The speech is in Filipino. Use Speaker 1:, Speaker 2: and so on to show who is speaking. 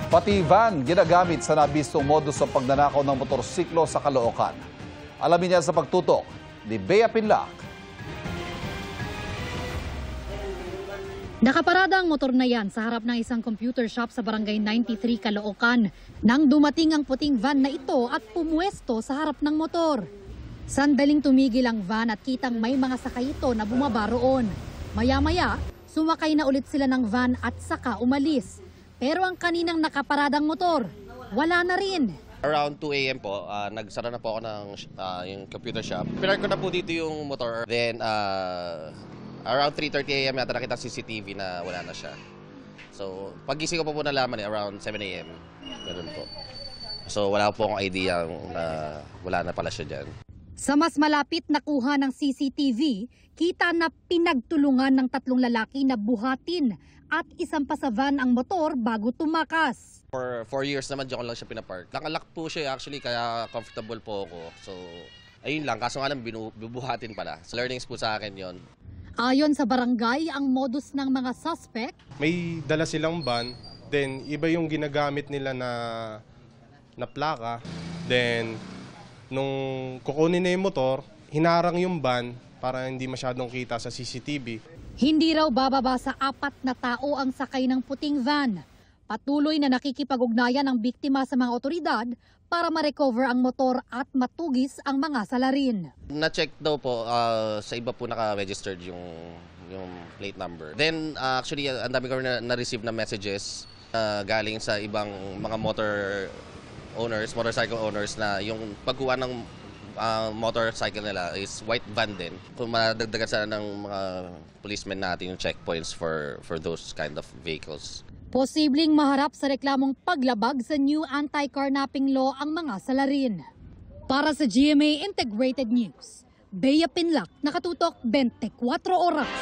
Speaker 1: Pati van ginagamit sa nabistong modus ng pagnanakaw ng motorsiklo sa Caloocan. Alamin niya sa pagtutok ni Bea Pinlac.
Speaker 2: Nakaparada ang motor na yan sa harap ng isang computer shop sa Barangay 93, Caloocan nang dumating ang puting van na ito at pumuesto sa harap ng motor. Sandaling tumigil ang van at kitang may mga sakay ito na bumaba roon. Maya-maya, sumakay na ulit sila ng van at saka umalis. Pero ang kaninang nakaparadang motor, wala na rin.
Speaker 3: Around 2 a.m. po, nagsara na po ako ng yung computer shop. Pinark ko na po dito yung motor. Then, around 3:30 a.m. yata nakita CCTV na wala na siya. So, pagising ko po nalaman around 7 a.m. Ganun po. So, wala po akong idea na wala na pala siya dyan.
Speaker 2: Sa mas malapit na kuha ng CCTV, kita na pinagtulungan ng 3 lalaki na buhatin at isang sa van ang motor bago tumakas.
Speaker 3: For 4 years naman diyan ko lang siya pinapark. Nakalock po siya actually kaya comfortable po ako. So, ayun lang. Kaso nga lang binubuhatin pala. So, learnings po sa akin yon.
Speaker 2: Ayon sa barangay, ang modus ng mga suspect,
Speaker 4: may dala silang van, then iba yung ginagamit nila na plaka. Then, nung kukunin na yung motor, hinarang yung van para hindi masyadong kita sa CCTV.
Speaker 2: Hindi raw bababa sa 4 na tao ang sakay ng puting van. Patuloy na nakikipag-ugnayan ang biktima sa mga otoridad para ma-recover ang motor at matugis ang mga salarin.
Speaker 3: Na-check daw po, sa iba po naka-registered yung plate number. Then actually, ang dami ko na-receive na messages galing sa ibang mga motorcycle owners na yung pagkuha ng motorcycle nila is white van din. Kung madagdagan sana ng mga policemen natin yung checkpoints for those kind of vehicles.
Speaker 2: Posibleng maharap sa reklamong paglabag sa new anti-carnapping law ang mga salarin. Para sa GMA Integrated News, Bea Pinlac, nakatutok 24 oras.